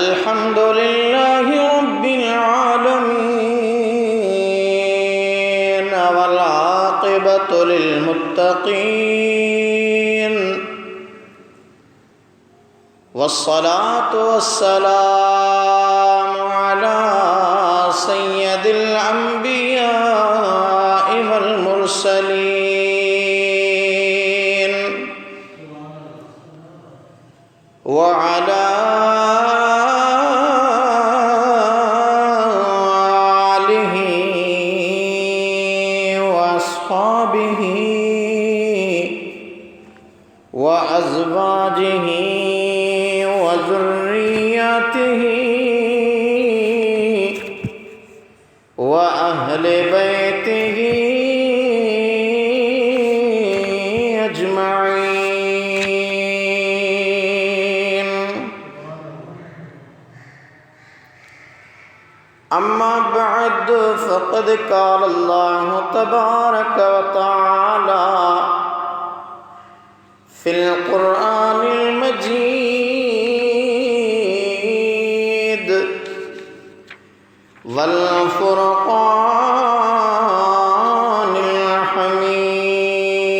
अल्हम्दुलिल्लाहि रब्बिल आलमीन वल आक़िबतु लिल मुत्तक़ीन वस्सलातु वस्सलामु अला सय्यिदिल अंबियाइ वल मुरसलीन व अला व अज़वाजिही व ज़ुर्रिय्यतिही व अहले बैतिही अजमईन। अम्मा बअद फ़क़द क़ाल अल्लाहु तबारक व तआला फिल क़ुरआनिल मजीद वल फ़ुरक़ानिल हमीद।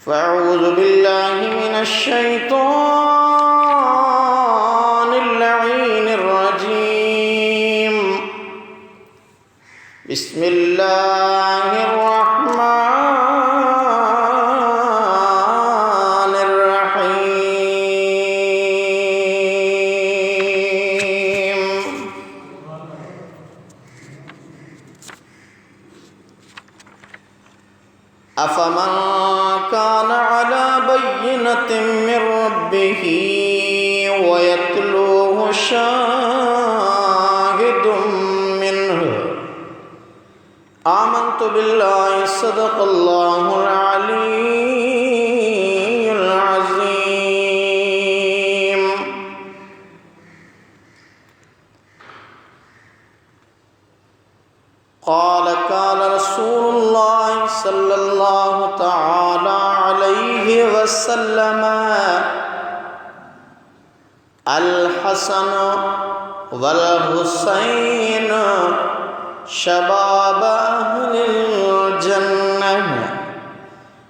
फ़अऊज़ु बिल्लाहि मिनश शैतानिर लईनिर रजीम। बिस्मिल्लाहिर रहमानिर रहीम। अफमन कान अला बय्यिनतिन मिर रब्बिही व यत्लूहु शाहिदुम मिन्हु आमन्तु बिल्लाहि सदक़ल्लाहुल अलीयुल अज़ीम। क़ाल रसूलुल्लाहि सल्लल्लाहु तआला अलैहि वसल्लम अल हसन वल हुसैन शबाब अहलिल जन्नह।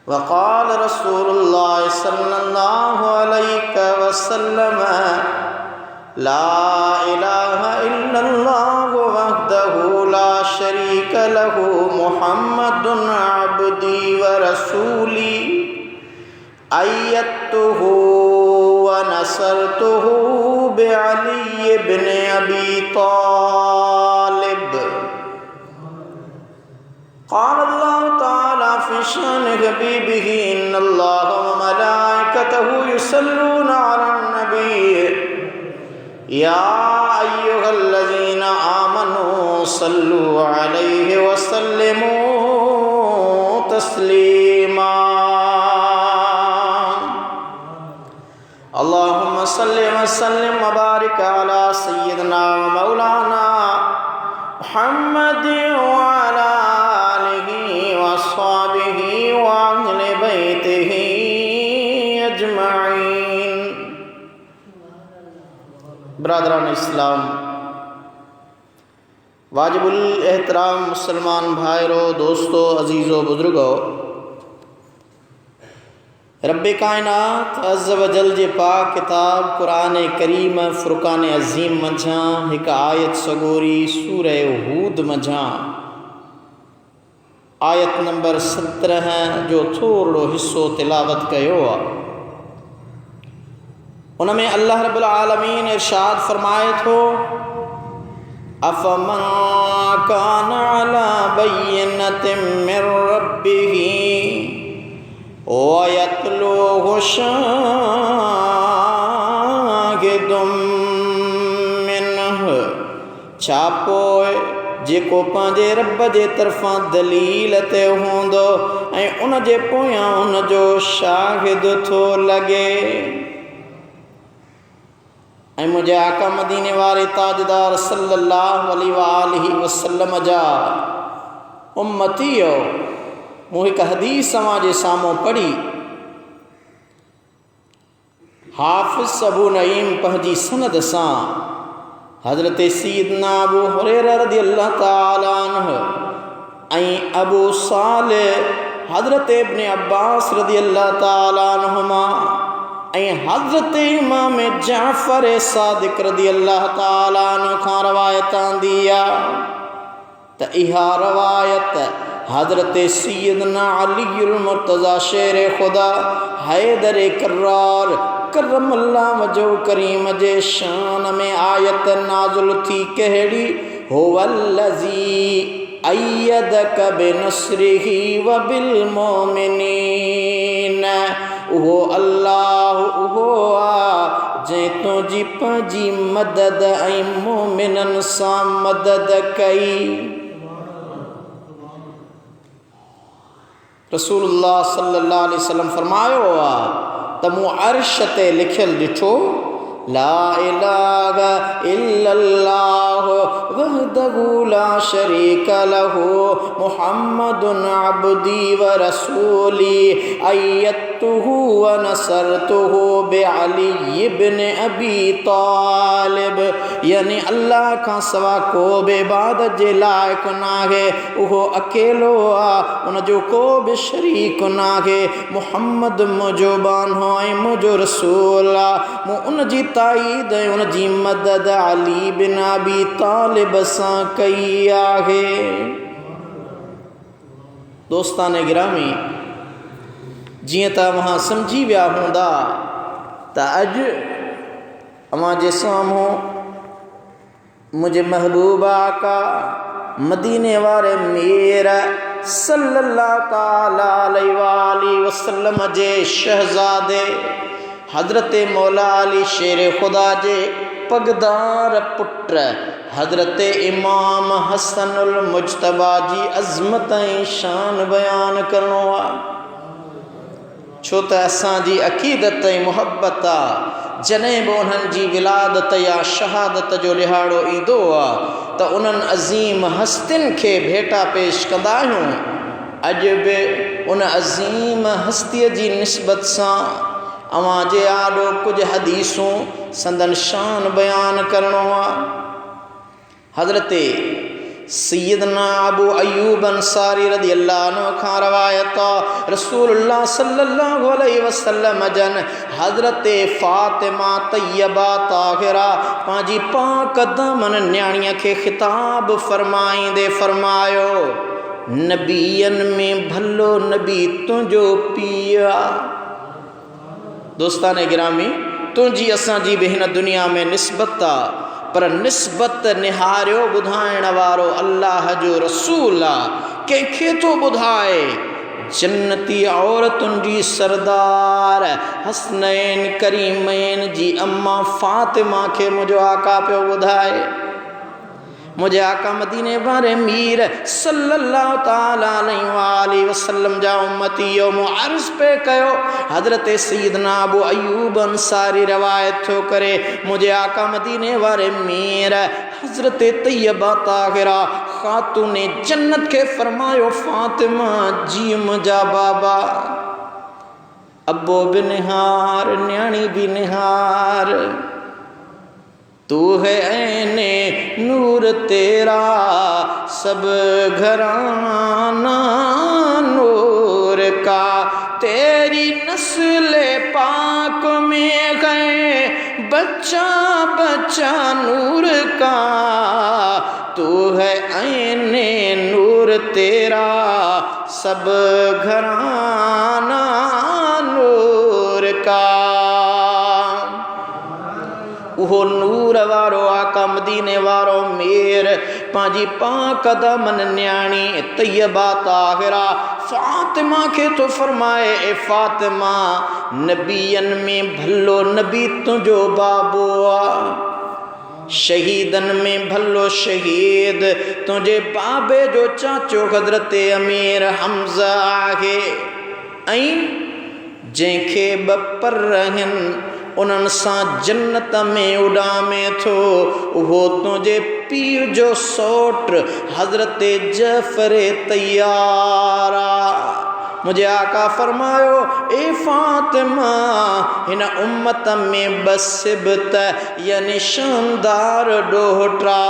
वक़ाल रसूलुल्लाह सल्लल्लाहु अलैहि वसल्लम ला इलाहा इल्लल्लाहु वहदहु ला शरीक लहु मुहम्मदुन अब्दी व रसूली अय्यतुहु व नसरतुहु बिअली इब्न अबी तालिब। क़ाल अल्लाहु तआला फ़ी शान हबीबिही इन्नल्लाह व मलाइकतहु युसल्लूना अलन नबी या अय्युहल्लज़ीना आमनू सल्लू अलैहि व सल्लिमू तस्लीमा। अल्लाहुम्मा सल्लि व सल्लिम व बारिक अला सय्यिदिना व मौलाना मुहम्मद व अला आलिहि व अस्हाबिहि व अहले बैतिहि अजमईन। ब्रादरान इस्लाम, वाजिबुल एहतराम मुसलमान भाइरों, दोस्तों, अजीज़ों, बुजुर्गों, रब्बे कायनात अज़्ज़ व जल जे पाक किताब कुरान करीम फ़ुरक़ान अज़ीम मझां एक आयत सगोरी सूरह हूद मझां आयत नंबर 17 जो थोड़ो हिस्सो तिलावत कयो आहे। उनमें अल्लाह रब्बुल आलमीन इरशाद फरमाए थो अफ़मन कान अला बय्यिनतिन मिर रब्बिही व यत्लूहु शाहिदुम मिन्हु। छा पोइ जेको पंहिंजे रब जे तरफ़ां दलील ते हूंदो ऐं उन जे पोयां उन जो शाहिद थो लॻे। ऐं मुंहिंजे आका मदीने वारे ताजदार सल्लल्लाहु अलैहि वसल्लम जा उम्मतियो, मूं हिकु हदीस तव्हां जे साम्हूं पढ़ी। हाफ़िज़ अबू नईम पंहिंजी सनद सां हज़रत सैयदना अबू हुरैरा रज़ियल्लाहु ताला अन्हु ऐं अबू सालिह हज़रत इब्न अब्बास रज़ियल्लाहु ताला अन्हुमा ऐं हज़रत इमाम जाफ़र सादिक़ रज़ियल्लाहु ताला अन्हु खां रवायत आंदी आहे त इहा रवायत हज़रत सैयदना अलीउल मुर्तज़ा शेर ख़ुदा हैदर कर्रार करमल्लाहु वजहु करीम जे शान में आयत नाज़िल थी कहिड़ी हुवल्लज़ी अय्यदक बिनस्रिही व बिल मोमिनीन उहो अल्लाह उहो आ जंहिं तुंहिंजी पंहिंजी मदद ऐं मोमिननि सां मदद कई। रसूलुल्लाह सल्लल्लाहु अलैहि वसल्लम फरमायो आहे त मूं अर्श ते लिखियलु ॾिठो ला इलाहा इल्लल्लाह वहदहु ला शरीक लहु मुहम्मदुन अब्दी व रसूली अय्यतुहु व नसरतुहु बिअली इब्न अबी तालिब यानी अल्लाह खां सवा को बि इबादत जे लाइक़ नाहे उहो अकेलो आहे उनजो को बि शरीक नाहे मुहम्मद मुंहिंजो बानो ऐं मुंहिंजो रसूल आहे मूं उनजी ताईद ऐं उनजी मदद अली बिन अबी तालिब सां कई आहे। दोस्तान गिरामी जीअं त अव्हां सम्झी विया हूंदा त अॼु अव्हां जे साम्हूं मुंहिंजे महबूब आका मदीने वारे मीर सल्लल्लाहु ताला अलैहि वसल्लम जे शहज़ादे हज़रत मौला अली शेर ख़ुदा जे पगदार पुट हज़रत इमाम हसनुल मुज्तबा जी अज़मत ऐं शान बयान करणो आहे छो त असांजी अक़ीदत ऐं मुहब्बत आहे जॾहिं बि उन्हनि जी विलादत या शहादत जो ॾिहाड़ो ईंदो आहे त उन्हनि अज़ीम हस्तियुनि खे भेटा पेश कंदा आहियूं। अॼु बि उन अज़ीम हस्तीअ जी निस्बत सां अवां जे आॾो कुझु हदीसूं संदन शान बयान करणो आहे। हज़रत सैयदना अबू अय्यूब अंसारी रज़ियल्लाहु अन्हु खां रवायत रसूलुल्लाह सल्लल्लाहु अलैहि वसल्लम जन हज़रत फ़ातिमा तय्यबा ताहिरा पंहिंजी पाक दामन न्याणीअ खे ख़िताब फरमाईंदे फरमायो नबियनि में भलो नबी तुंहिंजो पीउ आहे। दोस्तान गिरामी तुंहिंजी असांजी बि हिन दुनिया में निस्बत आहे पर निस्बत निहारियो ॿुधाइण वारो अल्लाह जो रसूल आहे। कंहिंखे थो ॿुधाए जन्नती औरतुनि जी सरदार हसनैन करीमैन जी अम्मा फ़ातिमा खे मुंहिंजो आका पियो ॿुधाए। मुझे आका मदीने वारे मीर सल्लल्लाहु ताला अलैहि वसल्लम जा उम्मती मु अर्ज़ पे कयो हज़रत सैयदना अबू अय्यूब अंसारी रवायत थो करे मुझे आका मदीने वारे मीर हज़रत तय्यबा ताहिरा खातून जन्नत के फरमायो फ़ातिमा जी मुझा बाबा अब्बो भी निहार न्याणी भी निहार तू है ऐने नूर तेरा सब घराना नूर का तेरी नस्ल पाक में गए बच्चा बच्चा नूर का तू है ऐने नूर तेरा सब घराना नूर का। उहो नूर वारो आका मदीने वारो मेर पंहिंजी पाक दामन न्याणी तय्यबा ताहिरा फ़ातिमा खे तो फरमाए ए फ़ातिमा नबियनि में भलो नबी तुंहिंजो बाबो आहे शहीदन में भलो शहीद तुझे बाबे जो चाचो हज़रत अमीर हमज़ा आहे ऐं जंहिंखे ॿपर आहिनि उन्हनि सां जन्नत में उॾामे थो उहो तुंहिंजे पीर जो सौट हज़रत जफ़र तैयार मुझे आका फरमायो ए फातिमा हिन उम्मत में बसिबत यानी शानदार डोहटा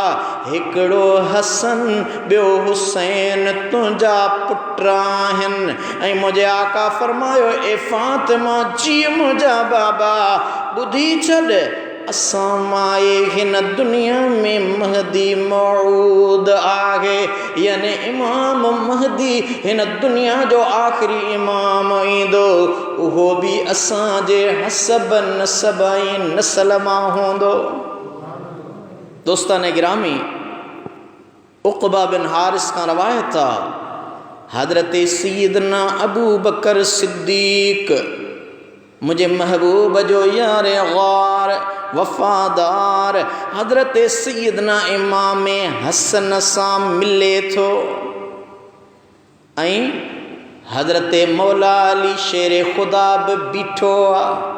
हिकड़ो हसन बियो हुसैन तुझा पुट्रा आहिनि ऐं मुझे आका फरमायो ए फातिमा जी मुझा बाबा बुधी छॾ असां माए हिन दुनिया में महदी मौऊद आहे यानी इमाम महदी हिन दुनिया जो आखिरी इमाम ईंदो उहो भी असां जे हसब नसब ऐं नस्ल मां हूंदो। दोस्तान गिरामी उक़बा बिन हारिस का रवायत आहे हज़रत सैयदना अबू बकर सिद्दीक़ मुझे महबूब जो यार गौर वफादार हज़रत सैयदना इमाम हसन सां मिले थो ऐं हज़रत मौला अली शेर खुदा भी बीठो आहे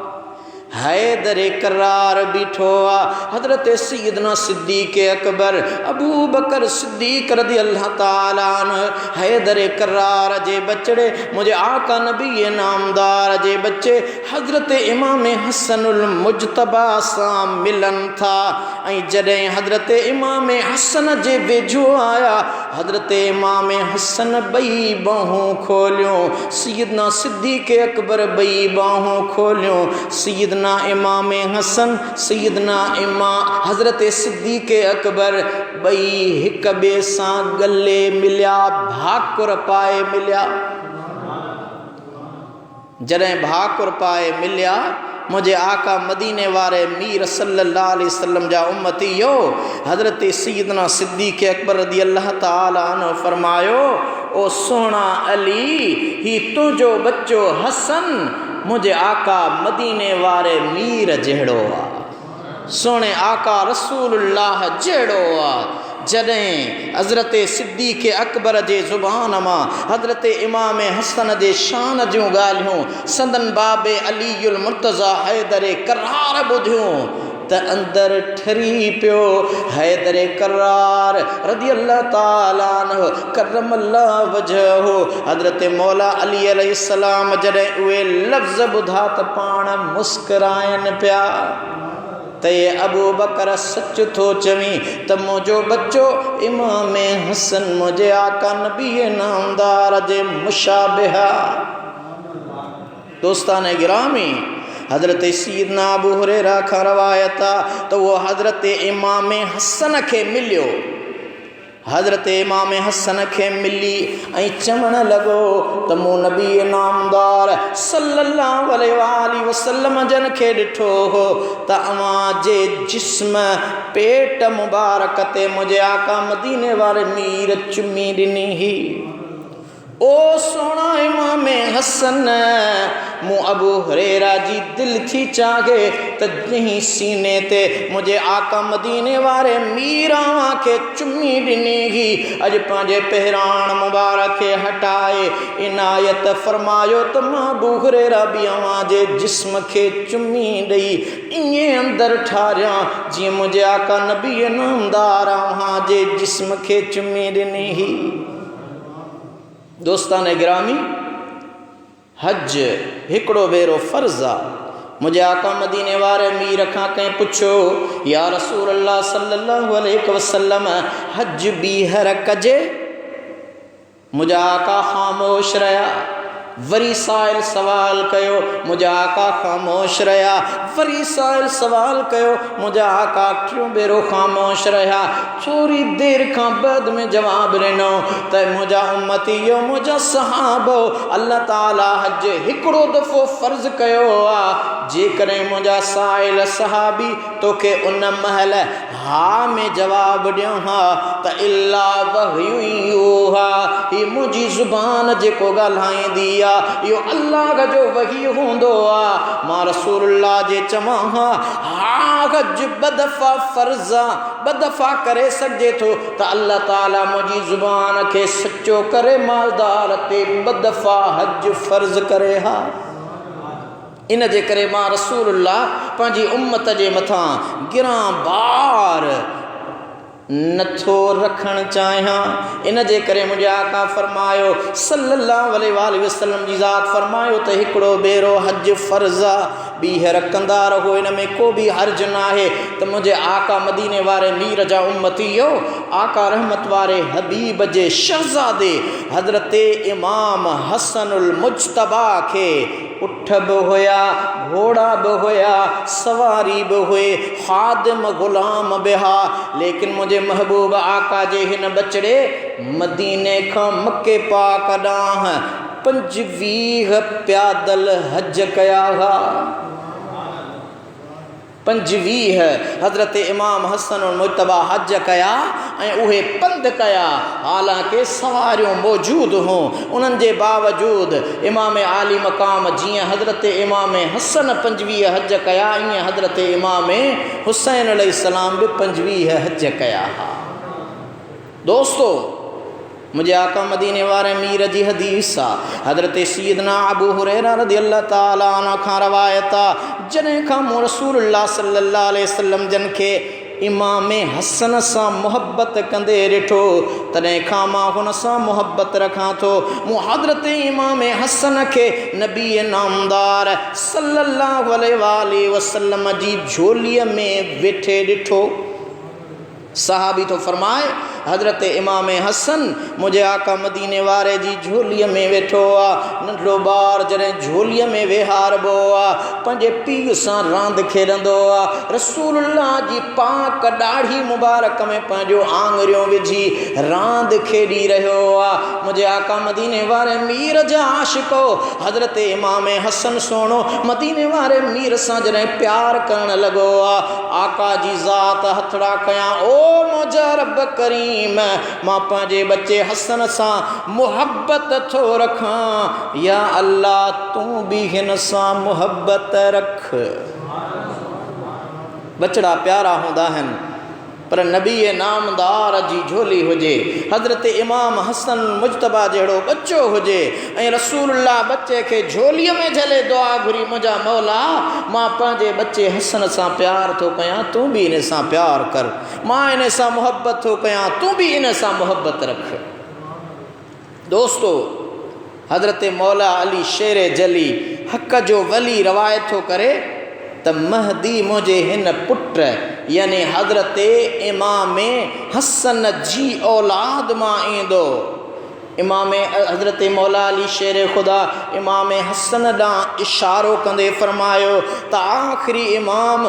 हैदर करार बीठो आहे हज़रत सैयदना सिद्दीक़ अकबर अबू बकर सिद्दीक़ रज़ी अल्लाह ताला अन्हु हैदर करार जे बचड़े मुझे आका नबी नामदार जे बच्चे हज़रत इमाम हसनुल मुजतबा सां मिलन था ऐं जॾहिं हज़रत इमाम हसन जे वेझो आया हज़रत इमाम हसन ॿई बाहूं खोलियूं सैयदना सिद्दीक़ अकबर ॿई बाहूं खोलियूं सैयदना इमाम हसन सैयदना इमाम हज़रत सिद्दीक़ अकबर ॿई हिक ॿिए सां गले मिलिया भाकुर पाए मिलिया। जॾहिं भाकुर पाए मिलिया मुझे आका मदीने वारे मीर सल्लल्लाहु अलैहि वसल्लम जा उम्मती यो हज़रत सैयदना सिद्दीक़ अकबर रज़ी अल्लाह ताला अन्हु फरमायो ओ सोना अली ही तुझो बच्चो हसन मुझे आका मदीने वारे मीर जहिड़ो आहे सोने आका रसूलुल्लाह जहिड़ो आहे। जॾहिं हज़रत सिद्दीक़ अकबर जे ज़ुबान मां हज़रत इमाम हसन जे शान जूं ॻाल्हियूं संदन बाबे अलीउल मुर्तज़ा हैदर करार ॿुधियूं त अंदर ठरी पियो हैदर करार रज़ी अल्लाह ताला अन्हु करमल्लाह वजहहु हज़रत मौला अली अलैहिस्सलाम जॾहिं उहे लफ़्ज़ ॿुधा त पाण मुस्कुराइनि पिया त ये अबू बकर सच थो चवी त मुझो बच्चो इमाम हसन मुझे आका नबी नामदार जे मुशाबिहा। दोस्तान गिरामी हज़रत सैयदना अबू हुरैरा खां रवायत आहे त वो हज़रत इमाम हसन खे मिलियो हज़रत इमाम हसन खे मिली ऐं चवण लॻो त मूं नबी नामदार सल्लल्लाहु अलैहि वसल्लम जन खे ॾिठो हो त अव्हां जे जिस्म पेट मुबारक ते मुझे आका मदीने वारे मीर चुमी ॾिनी ही। ओ सोना इमाम हसन मूं अबू हुरैरा जी दिल थी चाहे त जहीं सीने ते मुझे आका मदीने वारे मीर खे चुमी ॾिनी ही अॼु पंहिंजे पहिराण मुबारक खे हटाए इनायत फरमायो त मां अबू हुरैरा बि अव्हां जे जिस्म खे चुमी ॾेई ईअं अंदरि ठारियां जीअं मुझे आका नबी नामदार अव्हां जे जिस्म खे चुमी ॾिनी ही। दोस्तान गिरामी हज हिकड़ो भेरो फ़र्ज़ आहे। मुझे आका मदीने वारे मीर खां कंहिं पुछो या रसूल अल्लाह सल्लल्लाहु अलैहि वसल्लम हज ॿीहर कजे मुझे आका ख़ामोश रहा वरी साइल सवाल कयो मुझे आका ख़ामोश रहा वरी साइल सवाल कयो मुझे आका टियों भेरो ख़ामोश रहा थोड़ी देर खां बाद में जवाब ॾिनो त मुझा उम्मतियो मुझा सहाबो अल्लाह ताला हज हिकड़ो दफ़ो फ़र्ज़ कयो आहे जेकॾहिं मुझा साइल सहाबी तोखे उन महल हा में जवाब ॾियो हा त इल्ला वहयु यूहा ही मुंहिंजी ज़ुबान जेको ॻाल्हाईंदी यो अल्लाह जो वही होंदो आ मां रसूलुल्लाह जे चवां हा हज बदफा फर्ज़ा बदफा करे सके थो त अल्लाह ताला मुंहिंजी ज़ुबान खे सच्चो करे मालदार ते बदफा हज फर्ज़ करे हा। इन जे करे मां रसूलुल्लाह पंहिंजी उम्मत जे मथां गिरां बार नथो रखण चाहियां। इन जे करे मुंहिंजे आका फरमायो सल्लल्लाहु अलैहि वसल्लम जी ज़ात फरमायो त हिकिड़ो भेरो हज फ़र्ज़ आहे, ॿीहर कंदा रहो, इन में को बि हर्ज न आहे। त मुंहिंजे आका मदीने वारे मीर जा उम्मतीयो, आका रहमत वारे हबीब जे शहज़ादे हज़रत इमाम हसनुल मुज्तबा खे उठ बि हुया, घोड़ा बि हुया, सवारी बि हुए, ख़ादिम ग़ुलाम बि हा। लेकिन मुंहिंजे महबूब आका जे हिन बचड़े मदीने खां मके पाक ॾांहुं 25 प्यादल हज कया हुआ। 25 हज़रत इमाम हसन मुज्तबा हज कया ऐं उहे पंध कया। हालांकि सवारियूं मौजूद हों, उन्हनि जे बावजूद इमाम आली मक़ाम जीअं हज़रत इमाम हसन 25 हज कया, ईअं हज़रत इमाम हुसैन अलैहिस्सलाम बि 25 हज कया हा। दोस्तो, मुझे आका मदीने वारे मीर जी हदीस आहे। हज़रत सैयदना अबू हुरैरा रज़ियल्लाहु ताला अन्हु खां रवायत आहे, जॾहिं खां मूं रसूलुल्लाह सल्लल्लाहु अलैहि वसल्लम जन खे इमाम हसन सां मुहब्बत कंदे ॾिठो, तॾहिं खां मां हुन सां मुहब्बत रखां थो। मूं हज़रत इमाम हसन खे नबी नामदार सल्लल्लाहु अलैहि वसल्लम जी झोलीअ में वेठे ॾिठो। सहाबी तो फरमाए हज़रत इमाम हसन मुझे आका मदीने वारे जी झोलीअ में वेठो आहे। नंढड़ो ॿार जॾहिं झोलीअ में वेहारबो आहे, पंहिंजे पीउ सां रांदि खेॾंदो आहे। रसूलुल्लाह जी पाक ॾाढ़ी मुबारक में पंहिंजो आङुरियूं विझी रांदि खेॾी रहियो आहे। मुंहिंजे आका मदीने वारे मीर जा आशिको हज़रत इमाम हसन सोणो मदीने वारे मीर सां जॾहिं प्यार करणु लॻो आहे, आका जी ज़ात हथड़ा कयां, ओ मुंहिंजा रब करीम, मां पंहिंजे बच्चे हसन सां मुहब्बत थो रखां, या अल्लाह तूं बि हिन सां मुहब्बत रख। बचड़ा प्यारा हूंदा आहिनि, पर नबी नामदार जी झोली हुजे, हज़रत इमाम हसन मुज्तबा जहिड़ो बच्चो हुजे ऐं रसूलुल्लाह बच्चे खे झोलीअ में झले दुआ घुरी, मुंहिंजा मौला मां पंहिंजे बच्चे हसन सां प्यार थो कयां, तूं बि इन सां प्यार कर, मां इन सां मुहब्बत थो कयां, तूं बि इन सां मुहब्बत रख। दोस्तो, हज़रत मौला अली शेर जली हक़ जो वली रवायत थो करे त महदी मुंहिंजे हिन पुट यानी हज़रत इमाम हसन जी औलाद मां ईंदो। इमाम हज़रत मौला अली शेर ख़ुदा इमाम हसन ॾांहुं इशारो कंदे फरमायो त आख़िरी इमाम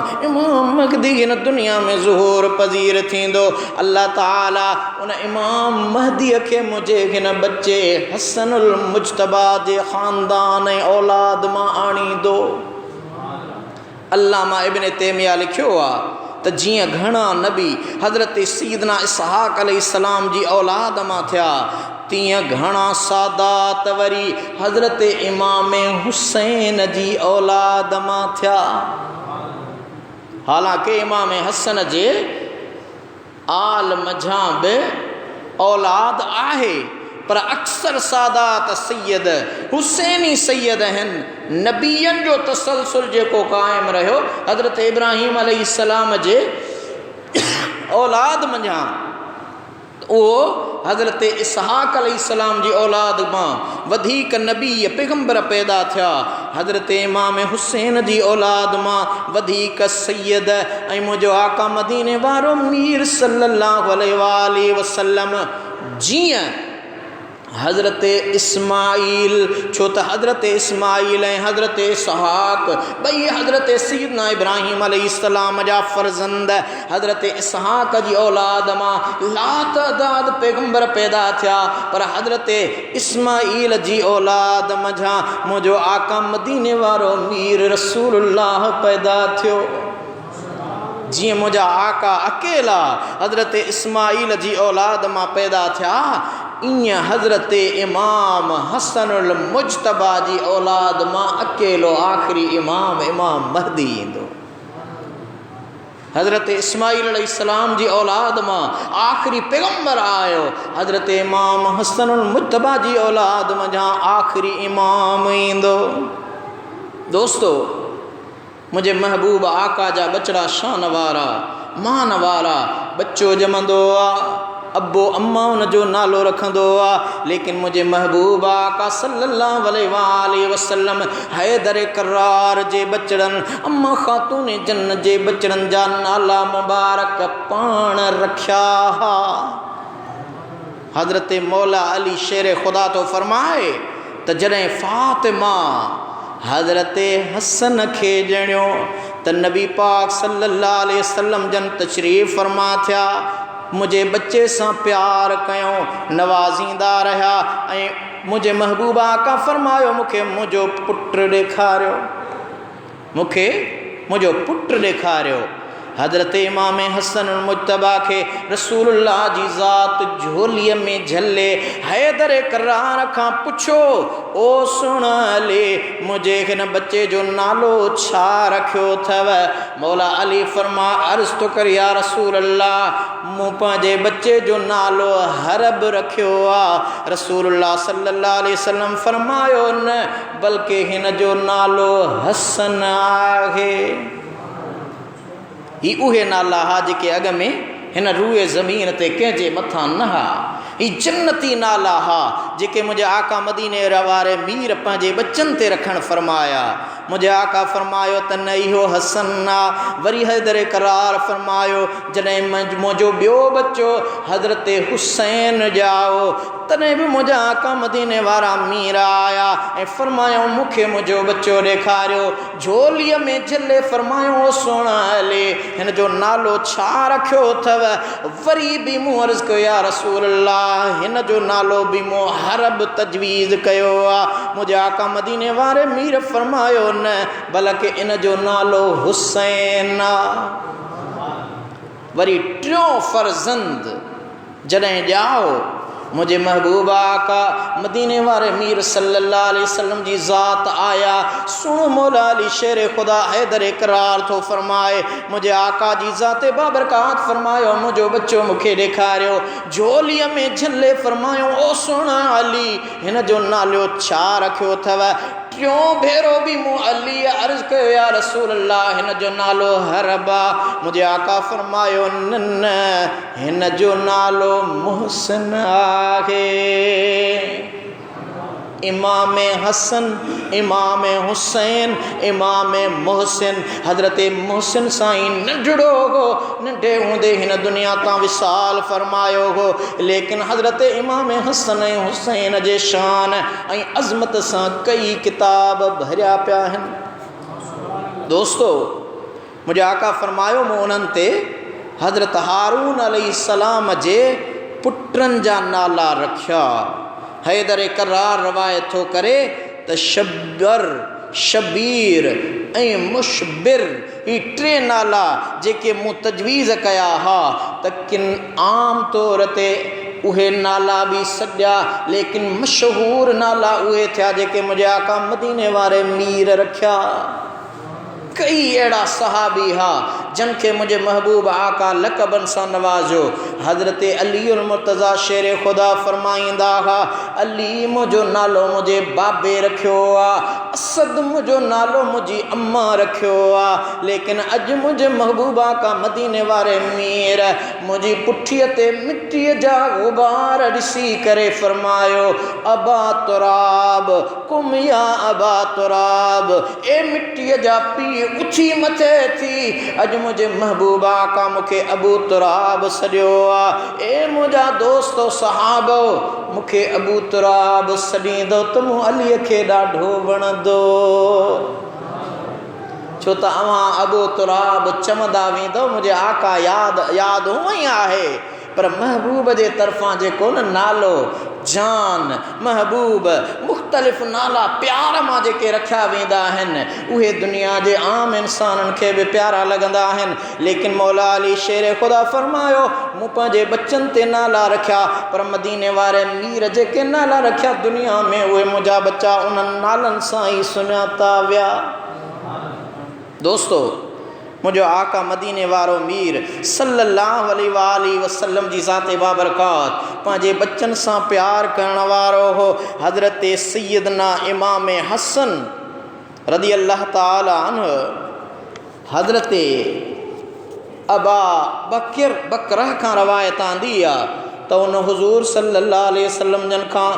महदी हिन दुनिया में ज़ुहूर पज़ीर थींदो। अल्लाह ताला उन इमाम महदीअ खे मुंहिंजे हिन बच्चे हसनुल मुज्तबा जे ख़ानदान ऐं औलाद मां आणींदो। अल्लामा इब्न तैमिया लिखियो आहे त जीअं घणा नबी हज़रत सैयदना इसहाक़ अलैहिस्सलाम जी औलाद मां थिया, तीअं घणा सादात वरी हज़रत इमाम हुसैन जी औलाद मां थिया। हालांकि इमाम हसन जे आल मझां बि औलाद आहे, पर अक्सर सादात सैयद हुसैनी सैयद आहिनि। नबीयनि जो तसलसल जेको क़ाइमु रहियो हज़रत इब्राहीम अलैहिस्सलाम जे औलाद मंझां, उहो हज़रत इसहाक़ अलैहिस्सलाम जी औलाद मां वधीक नबी पैगंबर पैदा थिया। हज़रत इमाम हुसैन जी औलाद मां वधीक सैयद ऐं मुंहिंजो आका मदीने वारो मीर सल्लल्लाहु अलैहि वसल्लम जीअं हज़रत इस्माईल, छो त हज़रत इस्माईल ऐं हज़रत इसहाक़ ॿई हज़रत सैयदना इब्राहीम अलैहिस्सलाम जा फ़र्ज़ंद, हज़रत इसहाक़ जी औलाद मां लातअदाद पैगंबर पैदा थिया, पर हज़रत इस्माईल जी औलाद मझां मुंहिंजो आका मदीने वारो मीर रसूलुल्लाह पैदा थियो। जीअं मुंहिंजा आका अकेला हज़रत इस्माईल जी औलाद मां पैदा थिया, ईअं हज़रत इमाम हसनुल मुज्तबा जी औलाद मां अकेलो आख़िरी इमाम महदी ईंदो। हज़रत इस्माईल अलैहिस्सलाम जी औलाद मां आख़िरी पैगंबर आयो, हज़रत इमाम हसनुल मुज्तबा जी औलाद मझां आख़िरी इमाम ईंदो। दोस्तो, मुझे महबूब आका जा बचड़ा शान वारा मान वारा बच्चो जमंदो अब्बो अम्मा उनजो नालो रखंदो लेकिन मुझे महबूब आका सल्लल्लाहु अलैहि वसल्लम हैदर करार जे बचड़न अम्मा खातून जन्नत जे बचड़न जा नाला मुबारक पाण रखिया। हजरत मौला अली शेर खुदा तो फरमाए त जॾहिं फातिमा हजरत हसन खे ॼणियो त नबी पाक सल्लल्लाहु अलैहि वसल्लम जन तशरीफ़ फरमा थिया, मुझे बच्चे से प्यार कयो, नवाजींदा रहा। मुझे महबूबा का फरमायो मुखे मुझो पुत्र ॾेखारियो, मुखे मुझो पुत्र ॾेखारियो। हजरत इमाम हसन मुज्तबा के रसूलुल्लाह जी ज़ात झोलीअ में झले हैदर करार खां पुछो, ओ सुन अली मुझे हिन बच्चे जो नालो छा रखियो अथव? मौला अली फरमा अर्ज़ तो कर या रसूलल्लाह, मूं पंहिंजे बच्चे जो नालो हरब रखियो आ। रसूलुल्लाह सल्लल्लाहु अलैहि वसल्लम फरमायो न बल्कि हिन जो नालो हसन आहे। ही उहे नाला हा जेके अॻ में हिन रूए ज़मीन ते कंहिंजे मथां न हा। ही जन्नती नाला हा जेके मुझे आका मदीने वारे मीर पंहिंजे बच्चन ते रखण फरमाया। मुझे आका फरमायो त न इहो हसन आ। वरी हैदर करार फरमायो जॾहिं मुंहिंजो ॿियो बच्चो हज़रत हुसैन ॼाओ तॾहिं बि मुंहिंजा आका मदीने वारा मीर आया ऐं फरमायो मूंखे मुंहिंजो बच्चो ॾेखारियो। झोलीअ में झले फरमायो ओ सोना अली हिन जो नालो छा रखियो अथव? वरी बि मूं अर्ज़ कयो या रसूल अल्लाह हिन जो नालो बि मूं हरब तजवीज़ कयो आहे। मुंहिंजे आका मदीने वारे मीर फरमायो न बल्कि इन जो नालो हुसैन आहे। वरी टियों फर्जंद जॾहिं ॼाओ मुझे महबूबा का मदीने वारे मीर सल्लल्लाहु अलैहि वसल्लम जी ज़ात आया। सुनो मौला अली शेर खुदा हैदर करार तो फरमाए मुझे आका जी ज़ात बाबरकात फरमायो मुझो बच्चो मुखे ॾेखारियो। झोलीअ में झले फरमायो ओ सुना अली हिन जो नालो छा रखियो अथव? टियों भेरो भी मूं अली अर्ज़ कयो या रसूल अल्लाह हिन जो नालो हरबा। मुझे आका फरमायो न हिन जो नालो मुहसिन आहे। इमाम हसन इमाम हुसैन इमाम मोहसिन हजरत मोहसिन साईं नंढड़ो हो, नंढे हूंदे हिन दुनिया तां विसाल फरमायो हो, लेकिन हजरत इमाम हसन ऐं हुसैन जे शान ऐं अज़मत सां कई किताब भरिया पिया आहिनि। दोस्तो मुझे आका फरमायो मूं उन्हनि ते हजरत हारून अलैहिस्सलाम जे पुटनि जा नाला रखिया। हैदर करार रवायत थो करे त शब्बर शबीर ऐं मुशबिर ही टे नाला जेके मूं तजवीज़ कया हा त किन आम तौर ते उहे नाला भी सॼा लेकिन मशहूर नाला उहे थिया जेके मुंहिंजे आका मदीने वारे मीर रखिया। कई अहिड़ा सहाबी हा जन के मुझे महबूब आका लक़बन सां नवाज़ो। हज़रत अली मुर्तज़ा शेर खुदा फरमाईंदा हा अली मुझो नालो मुझे बाबे रखियो आ, असद मुझो नालो मुझी अम्मा रखियो आ, लेकिन अज मुझे महबूब आका मदीने वारे मीर मुझी पुठीअ ते मिट्टीअ जा गुबार ॾिसी करे फरमायो अबा तुराब कुम या अबा तुराब, ए मिट्टीअ जा पी उछी मथे थी। अज मुझे महबूबा का मुखे अबू तुराब सॾियो आ। ए मुझा दोस्तो सहाबो मुखे अबू तुराब सॾींदो त मूं अलीअ खे ॾाढो वणंदो, छो त अवां अबू तुराब चवंदा वेंदो मुझे आका याद हूअं ई आहे। पर महबूब जे तरफ़ां जेको न नालो जान महबूब मुख़्तलिफ़ नाला प्यार मां जेके रखिया वेंदा आहिनि उहे दुनिया जे आम इंसाननि खे बि प्यारा लॻंदा आहिनि। लेकिन मौला अली शेर ख़ुदा फरमायो मूं पंहिंजे बच्चनि ते नाला रखिया, पर मदीने वारे मीर जेके नाला रखिया दुनिया में उहे मुंहिंजा बच्चा उन्हनि नालनि सां ई सुञाता विया। दोस्तो मुझो आका मदीने वारो मीर सल्लल्लाहु अलैहि वसल्लम जी ज़ाते बाबरकात पंहिंजे बच्चन सां प्यार करण वारो हो। हज़रत सैयदना इमाम हसन रज़ी अल्लाह ताला अन्हु हज़रत अबा बकर खां रवायत आंदी आहे त उन हुज़ूर सल्लल्लाहु अलैहि वसल्लम जन खां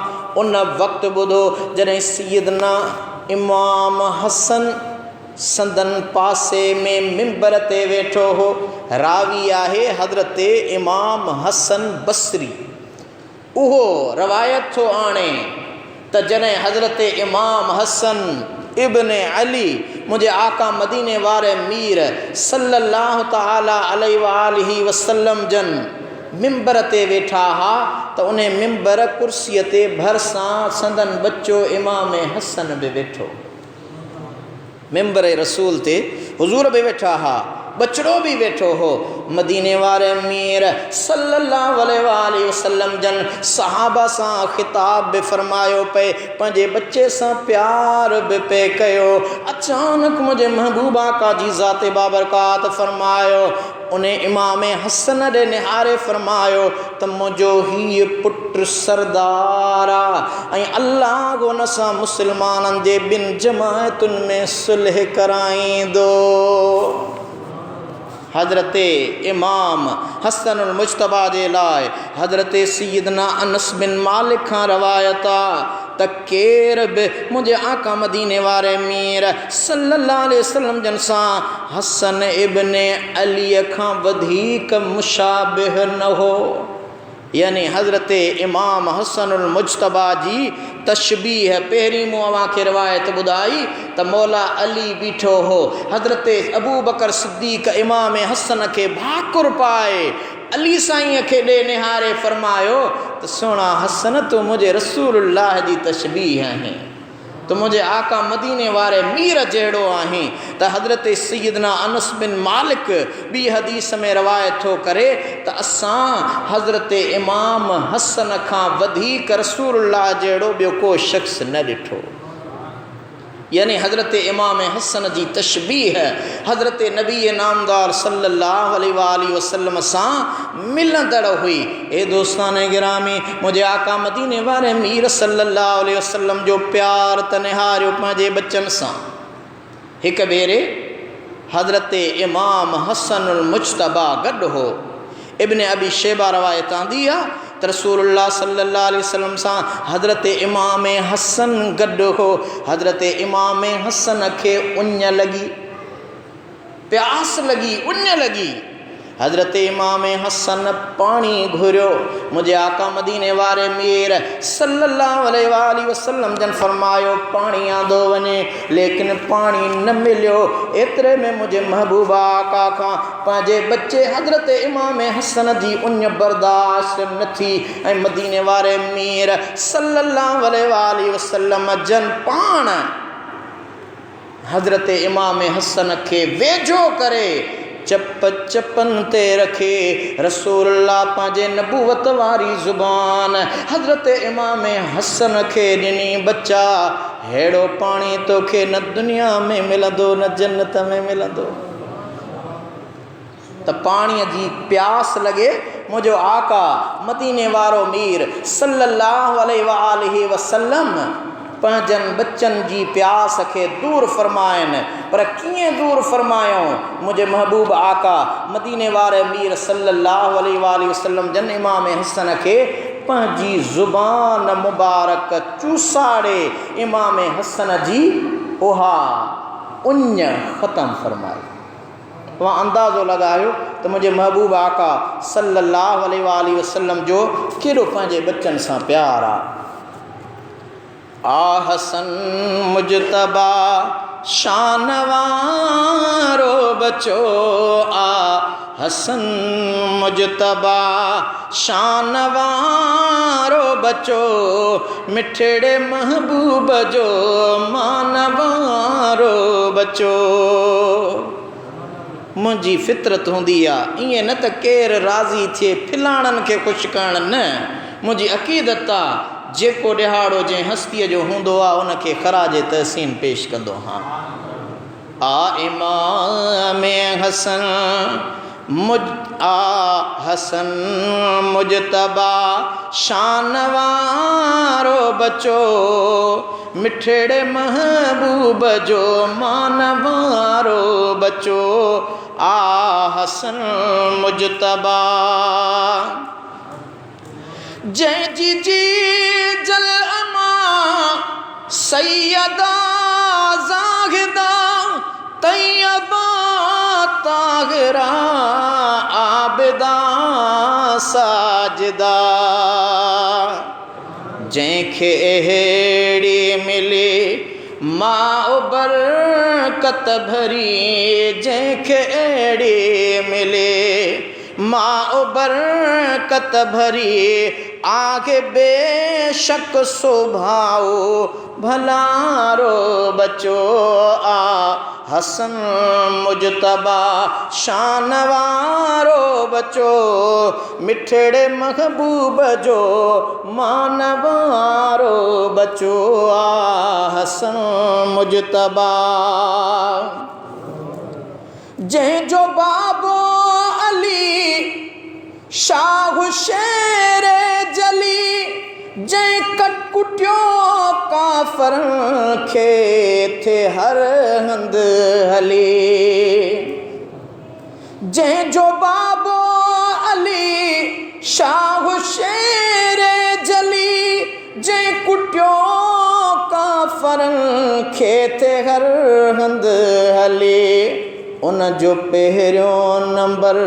उन वक़्तु ॿुधो जॾहिं सैयदना इमाम हसन संदन पासे में मिंबर ते वेठो हो। रावी आहे हज़रत इमाम हसन बसरी। उहो रवायत थो आणे त जॾहिं हज़रत इमाम हसन इब्न अली मुझे आका मदीने वारे मीर सल्लल्लाहु ताला अलैहि वसल्लम जन मिंबर ते वेठा हा त उन मिंबर कुर्सीअ ते भरसां संदन बच्चो इमाम हसन बि वेठो। मिंबर रसूल ते हुजूर भी वेठा हा, बचड़ो भी वेठो हो। मदीने वारे मीर सल्लल्लाहु अलैहि वसल्लम जन सहाबा सां खिताब भी फरमायो पे, पंहिंजे बच्चे सां प्यार भी पे कयो। अचानक मुझे महबूबा का जी ज़ाते बाबरकात फरमायो। उन्हें इमाम हसन दे निहारे फरमायो त मुझो ही पुट सरदार आ, अल्लाह को नसा मुसलमानन जे बिन जमायतुन में सुलह कराईंदो। हज़रत इमाम हसनुल मुज्तबा जे लाइ हज़रत सैयदना अनस बिन मालिक खां रवायत आहे त केर बि मुझे आका मदीने वारे मीर सल्लल्लाहु अलैहि वसल्लम जन सां हसन इब्न अली खां वधीक मुशाबिह न हो। यानी हज़रत इमाम हसनुल मुज्तबा जी तशबीह पहिरीं मूं अव्हांखे रिवायत ॿुधाई त मौला अली बीठो हो। हज़रत अबू बकर सिद्दीक़ इमाम हसन के भाकुर पाए अली साईं के ॾे निहारे फरमायो त सोना हसन तू मुझे रसूलुल्लाह जी तशबीह आहे, तो मुझे आका मदीने वारे मीर जहिड़ो आहीं। त हज़रत सैयदना अनस बिन मालिक बी हदीस में रवायत थो करे त असां हज़रत इमाम हसन खां वधीक रसूलुल्लाह जहिड़ो ॿियो को शख्स न ॾिठो। यानी हज़रत इमाम हसन जी तशबीह हज़रत नबी नामदार सल्लल्लाहु अलैहि वसल्लम सां मिलंदड़ हुई। ए दोस्तान गिरामी, मुझे आका मदीने वारे मीर सल्लल्लाहु अलैहि वसल्लम जो प्यार त निहारियो पंहिंजे बच्चन सां। हिक भेरे हज़रत इमाम हसनुल मुज्तबा गॾु हो। इब्न अबी शैबा रवायत आंदी आहे त रसूलुल्लाह सल्लल्लाहु अलैहि वसल्लम सां हज़रत इमाम हसन गॾु हो। हज़रत इमाम हसन खे उञ लगी, प्यास लगी, उञ लगी। हज़रत इमाम हसन पानी घुरियो। मुझे आका मदीने वारे मीर सल्लल्लाहु अलैहि वसल्लम जन फरमायो पानी आंदो वञे, लेकिन पानी न मिलियो। एतिरे में मुझे महबूबा आका खां पंहिंजे बच्चे हज़रत इमाम हसन जी उञ बर्दाश्त न थी ऐं मदीने वारे मीर सल्लल्लाहु अलैहि वसल्लम जन पाण हज़रत इमाम हसन के वेझो करे चप चपन ते रखे रसूलुल्लाह पंहिंजे नबूवत वारी ज़ुबान हज़रत इमाम हसन खे ॾिनी। बच्चा, हेड़ो पाणी तोखे न दुनिया में मिलंदो न जन्नत में मिलंदो। त पाणीअ जी प्यास लगे, मुझो आका मदीने वारो मीर सल्लल्लाहु अलैहि वसल्लम पंहिंजन बच्चन जी प्यास के दूर फरमायनि। पर कीअं दूर फरमायो? मुझे महबूब आका मदीने वारे मीर सल्लल्लाहु अलैहि वसल्लम जन इमाम हसन के पंहिंजी ज़ुबान मुबारक चूसाड़े इमाम हसन जी उहा उञ ख़त्म फरमाई। वहाँ अंदाज़ो लगायो तो मुझे महबूब आका सल्लल्लाहु अलैहि वसल्लम जो केड़ो पंहिंजे बच्चन सां प्यार आ। हसन मुज्तबा शानवारो बचो, हसन मुज्तबा शानवारो बचो, मिठड़े महबूब जो मानवारो बचो। मुझी फितरत होंदी आ इएं न त केर राज़ी थिए फिलाणन के ख़ुशि करण, न मुझी अक़ीदत आ जेको ॾिहाड़ो जंहिं हस्तीअ जो हूंदो आहे उनखे ख़राज तहसीन पेश कंदो। हाँ, इमाम हसन मुझ हसन मुजतबा शानवारो बचो मिठड़े महबूब जो मानवारो बचो हसन मुजतबा जय जी जी जल अमा सैयदा ज़ाहिदा तैयबा ताहिरा आबिदा साजिदा जंहिंखे अहिड़ी मिले मां बरकत भरी जंहिंखे अहिड़ी मिले मां बरकत भरी आगे बेशक सुभाओ भलारो बचो हसन मुजतबा शानवारो बचो मिठड़े महबूब जो मानवारो बचो हसन मुजतबा जंहिंजो बाबो अली शाह शेर जली जंहिं कटकुटियो काफ़र खे थे हर हंधि हली जंहिंजो बाबो अली शाह शेर जली जंहिं कुटियो काफ़र खे थे हर हंधि हली उन जो पहिरियों नंबर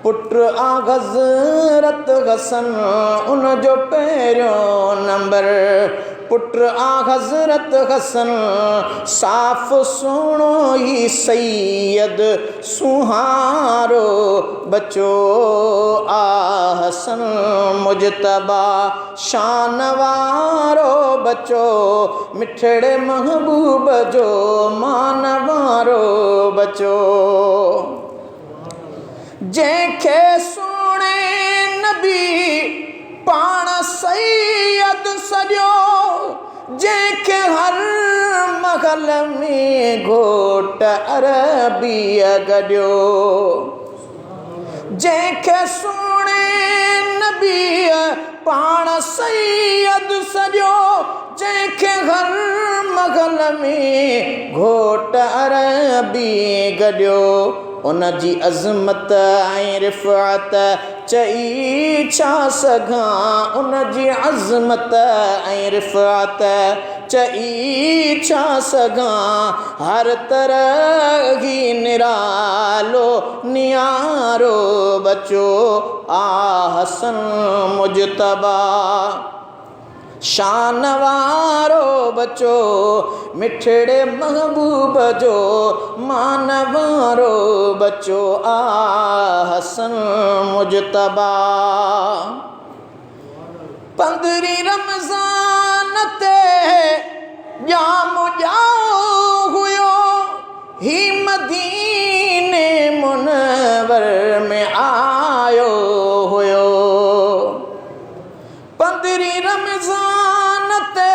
पुट हज़रत हसन उन जो पहिरियों नंबर पुट हज़रत हसन साफ़ सुहिणो ही सैयद सुहारो बचो हसन मुजतबा शानवारो बचो मिठड़े महबूब जो मानवारो बचो जंहिंखे सुणे नबी पाण सैयद सॼो जंहिंखे हर महल में घोट अरबीअ गॾियो जंहिंखे सुणे नबी पाण सैयद सॼो जंहिंखे हर महल में घोट अरबी गॾियो उन जी अज़मत ऐं रिफ़अत चई छा सघां उन जी अज़मत ऐं रिफ़अत चई छा सघां हर तरह ही निरालो नियारो बचो हसन मुजतबा शानवारो बचो मिठड़े महबूब जो मानवारो बचो हसन मुजतबा 15 रमज़ान ते जाम जाओ हुयो ही मदीने मुनवर में आयो हुयो 15 रमज़ान ते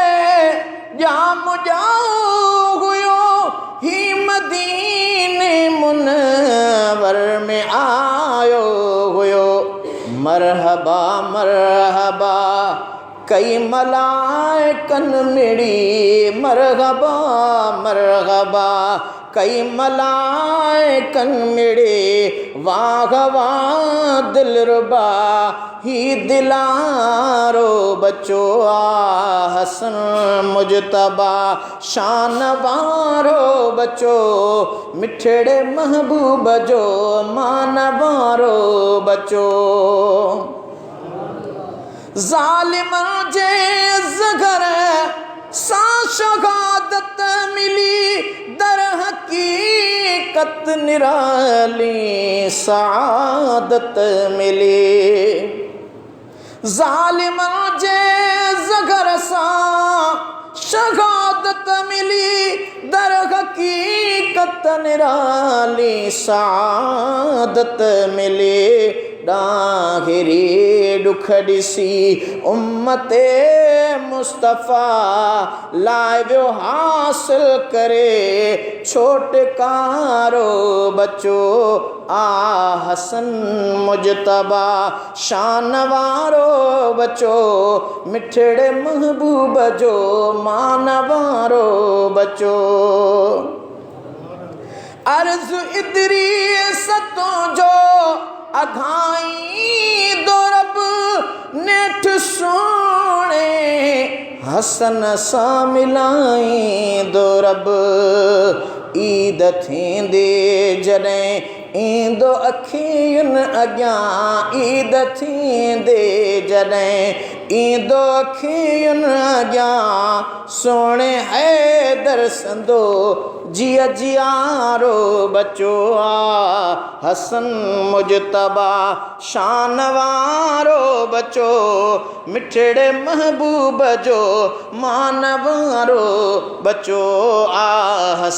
जाम जाओ हुयो ही मदीने मुनवर में आयो हुयो मरहबा मरहबा कई मलाइकन मिड़ी मरहबा मरहबा कई मलाइकन मिड़े वाह वाह दिलरुबा ही दिलारो बचो हसन मुजतबा शानवारो बचो मिठड़े महबूब जो मानवारो बचो ज़ालिम जे ज़गर सां शहादत मिली दर हकीकत निराली सआदत मिली ज़ालिम जे ज़गर सां शहादत मिली दर हकीकत निराली सआदत मिली डाहिरी दुख ॾिसी उम्मते मुस्तफ़ा लाइ वियो हासिल करे छोटकारो बचो आ हसन मुजतबा शान वारो बचो मिठड़े महबूब जो मान वारो बचो अर्ज इदरीस तो जो अघाई दो रब नेठ सोने हसन सा मिलाई दो रब ईद थींदे जॾहिं ईंदो अखियुन अॻियां ईद थींदे जॾहिं ईंदो अखियुन अॻियां सोणे हैदर संदो जिया जियारो बचो आ हसन मुजतबा शान वारो बचो मिठड़े महबूब जो मान वारो बचो आ हसन